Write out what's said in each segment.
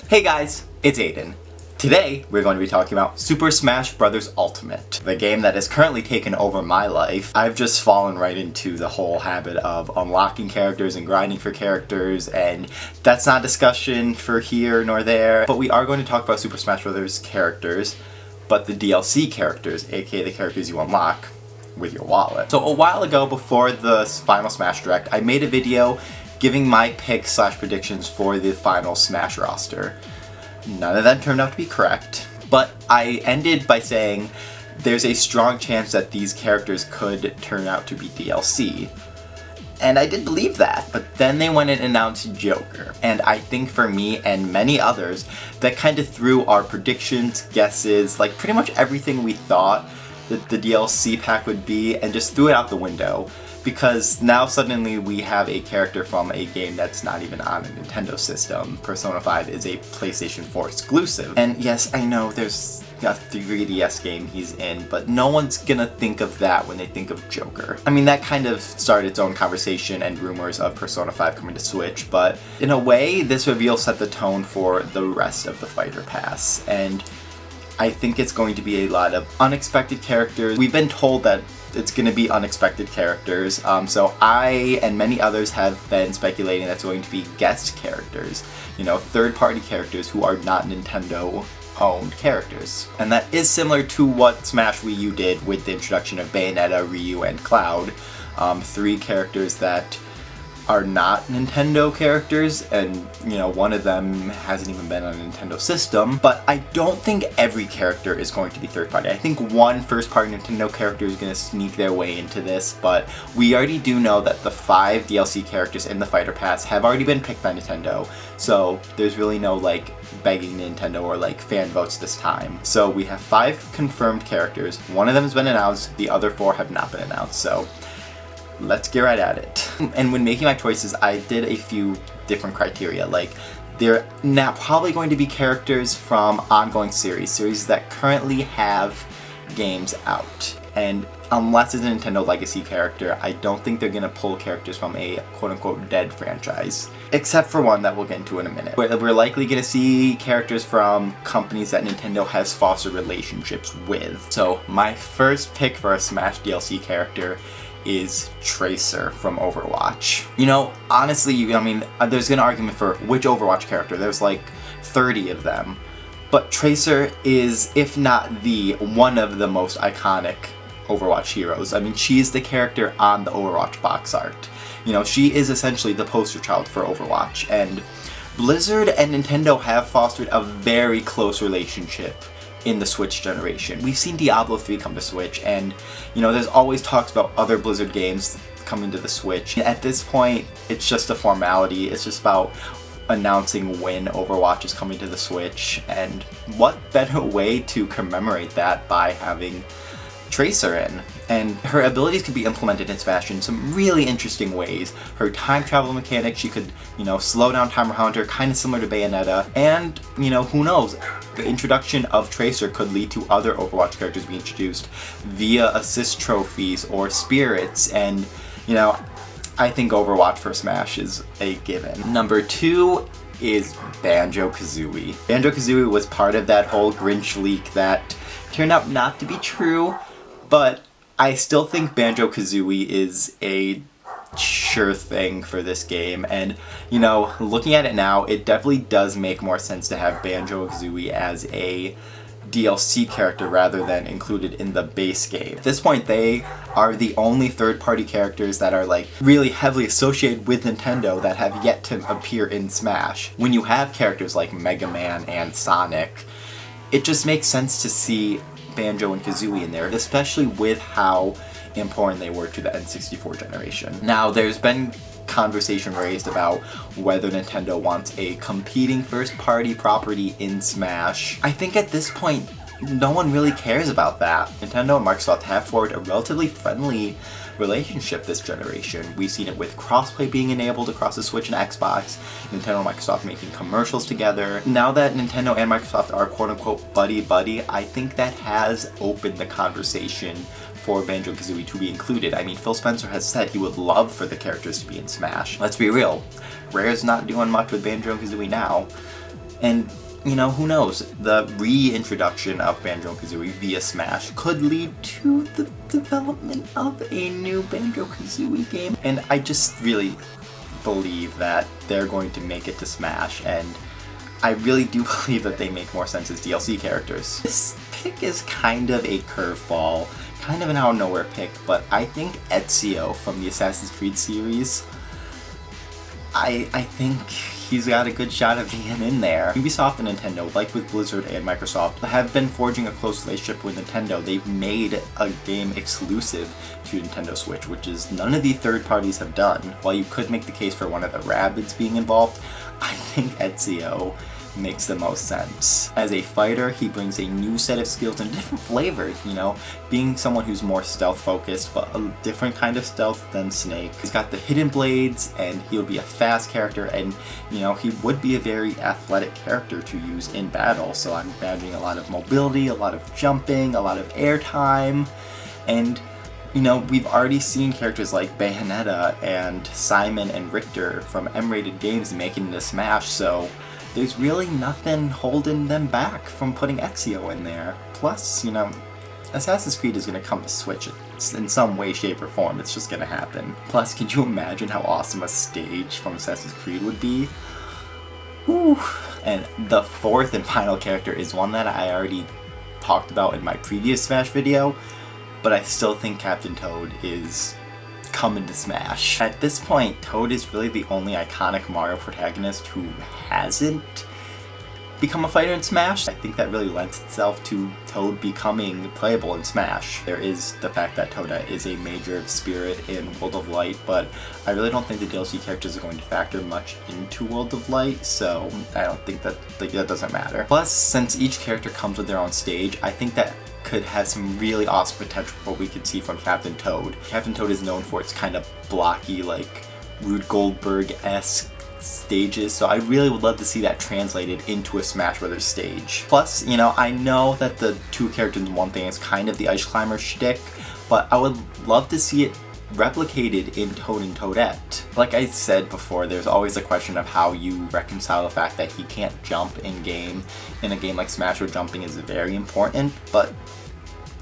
Hey guys, it's Aiden. Today, we're going to be talking about Super Smash Bros. Ultimate, the game that has currently taken over my life. I've just fallen right into the whole habit of unlocking characters and grinding for characters, and that's not a discussion for here nor there, but we are going to talk about Super Smash Bros. Characters, but the DLC characters, aka the characters you unlock with your wallet. So a while ago, before the final Smash Direct, I made a video giving my picks / predictions for the final Smash roster. None of them turned out to be correct, but I ended by saying there's a strong chance that these characters could turn out to be DLC. And I did believe that, but then they went and announced Joker. And I think for me and many others, that kind of threw our predictions, guesses, like pretty much everything we thought that the DLC pack would be, and just threw it out the window. Because now suddenly we have a character from a game that's not even on a Nintendo system. Persona 5 is a PlayStation 4 exclusive. And yes, I know there's a 3DS game he's in, but no one's gonna think of that when they think of Joker. I mean, that kind of started its own conversation and rumors of Persona 5 coming to Switch, but in a way, this reveal set the tone for the rest of the Fighter Pass. And I think it's going to be a lot of unexpected characters. We've been told that it's going to be unexpected characters, so I and many others have been speculating that's going to be guest characters, you know, third-party characters who are not Nintendo-owned characters. And that is similar to what Smash Wii U did with the introduction of Bayonetta, Ryu, and Cloud, 3 characters that are not Nintendo characters, and you know, one of them hasn't even been on a Nintendo system. But I don't think every character is going to be third party. I think one first party Nintendo character is going to sneak their way into this, but we already do know that the 5 DLC characters in the Fighter Pass have already been picked by Nintendo, so there's really no like begging Nintendo or like fan votes this time. So we have 5 confirmed characters, one of them has been announced, the other 4 have not been announced, so let's get right at it. And when making my choices, I did a few different criteria. Like, they're now probably going to be characters from ongoing series that currently have games out. And unless it's a Nintendo Legacy character, I don't think they're gonna pull characters from a quote-unquote dead franchise. Except for one that we'll get into in a minute. We're likely gonna see characters from companies that Nintendo has fostered relationships with. So my first pick for a Smash DLC character is Tracer from Overwatch. You know, honestly, I mean, there's an argument for which Overwatch character. There's like 30 of them. But Tracer is, if not the one of the most iconic Overwatch heroes. I mean, she's the character on the Overwatch box art. You know, she is essentially the poster child for Overwatch. And Blizzard and Nintendo have fostered a very close relationship in the Switch generation. We've seen Diablo 3 come to Switch, and you know, there's always talks about other Blizzard games coming to the Switch. At this point, it's just a formality. It's just about announcing when Overwatch is coming to the Switch, and what better way to commemorate that by having Tracer in. And her abilities could be implemented in Smash in some really interesting ways. Her time travel mechanic, she could, you know, slow down time around her, kind of similar to Bayonetta. And, you know, who knows, the introduction of Tracer could lead to other Overwatch characters being introduced via assist trophies or spirits. And, you know, I think Overwatch for Smash is a given. Number 2 is BanjoKazooie. BanjoKazooie was part of that whole Grinch leak that turned out not to be true, but I still think BanjoKazooie is a sure thing for this game. And, you know, looking at it now, it definitely does make more sense to have BanjoKazooie as a DLC character rather than included in the base game. At this point, they are the only third-party characters that are like really heavily associated with Nintendo that have yet to appear in Smash. When you have characters like Mega Man and Sonic, it just makes sense to see Banjo and Kazooie in there, especially with how important they were to the N64 generation. Now, there's been conversation raised about whether Nintendo wants a competing first-party property in Smash. I think at this point, no one really cares about that. Nintendo and Microsoft have forged a relatively friendly relationship this generation. We've seen it with crossplay being enabled across the Switch and Xbox, Nintendo and Microsoft making commercials together. Now that Nintendo and Microsoft are quote-unquote buddy-buddy, I think that has opened the conversation for BanjoKazooie to be included. I mean, Phil Spencer has said he would love for the characters to be in Smash. Let's be real, Rare's not doing much with BanjoKazooie now. And, you know, who knows? The reintroduction of BanjoKazooie via Smash could lead to the development of a new BanjoKazooie game. And I just really believe that they're going to make it to Smash, and I really do believe that they make more sense as DLC characters. This pick is kind of a curveball, kind of an out of nowhere pick, but I think Ezio from the Assassin's Creed series, I think he's got a good shot of being in there. Ubisoft and Nintendo, like with Blizzard and Microsoft, have been forging a close relationship with Nintendo. They've made a game exclusive to Nintendo Switch, which is none of the third parties have done. While you could make the case for one of the Rabbids being involved, I think Ezio makes the most sense. As a fighter, he brings a new set of skills and different flavors, you know, being someone who's more stealth focused, but a different kind of stealth than Snake. He's got the hidden blades, and he'll be a fast character, and, you know, he would be a very athletic character to use in battle, so I'm imagining a lot of mobility, a lot of jumping, a lot of air time, and you know, we've already seen characters like Bayonetta and Simon and Richter from M-rated games making it into Smash, so there's really nothing holding them back from putting Ezio in there. Plus, you know, Assassin's Creed is going to come to Switch in some way, shape, or form. It's just going to happen. Plus, could you imagine how awesome a stage from Assassin's Creed would be? Whew. And the fourth and final character is one that I already talked about in my previous Smash video, but I still think Captain Toad is coming to Smash. At this point, Toad is really the only iconic Mario protagonist who hasn't become a fighter in Smash. I think that really lends itself to Toad becoming playable in Smash. There is the fact that Toadette is a major spirit in World of Light, but I really don't think the DLC characters are going to factor much into World of Light, so I don't think that that doesn't matter. Plus, since each character comes with their own stage, I think that could have some really awesome potential for what we could see from Captain Toad. Captain Toad is known for its kind of blocky, like Rube Goldberg-esque stages, so I really would love to see that translated into a Smash Brothers stage. Plus, you know, I know that the two characters in one thing is kind of the Ice Climber shtick, but I would love to see it replicated in Toad and Toadette. Like I said before, there's always a question of how you reconcile the fact that he can't jump in-game. In a game like Smash where jumping is very important, but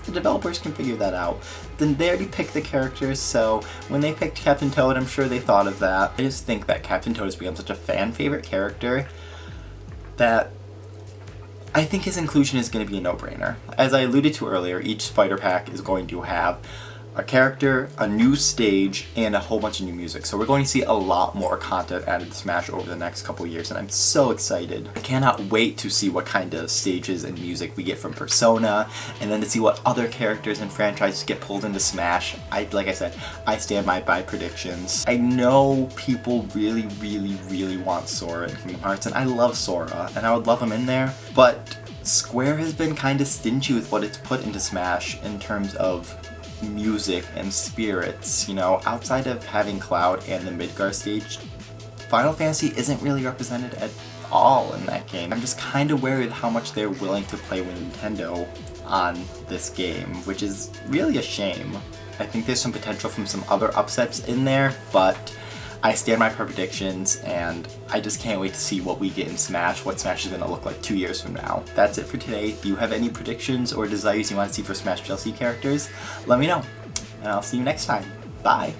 the developers can figure that out. Then they already picked the characters, so when they picked Captain Toad, I'm sure they thought of that. I just think that Captain Toad has become such a fan favorite character that I think his inclusion is going to be a no-brainer. As I alluded to earlier, each spider pack is going to have a character, a new stage, and a whole bunch of new music. So we're going to see a lot more content added to Smash over the next couple years, and I'm so excited. I cannot wait to see what kind of stages and music we get from Persona, and then to see what other characters and franchises get pulled into Smash. Like I said, I stand by my predictions. I know people really, really, really want Sora in Kingdom Hearts, and I love Sora, and I would love him in there, but Square has been kind of stingy with what it's put into Smash in terms of music and spirits. You know, outside of having Cloud and the Midgar stage, Final Fantasy isn't really represented at all in that game. I'm just kind of wary of how much they're willing to play with Nintendo on this game, which is really a shame. I think there's some potential from some other upsets in there, but I stand by my predictions, and I just can't wait to see what we get in Smash, what Smash is going to look like 2 years from now. That's it for today. If you have any predictions or desires you want to see for Smash DLC characters, let me know, and I'll see you next time. Bye!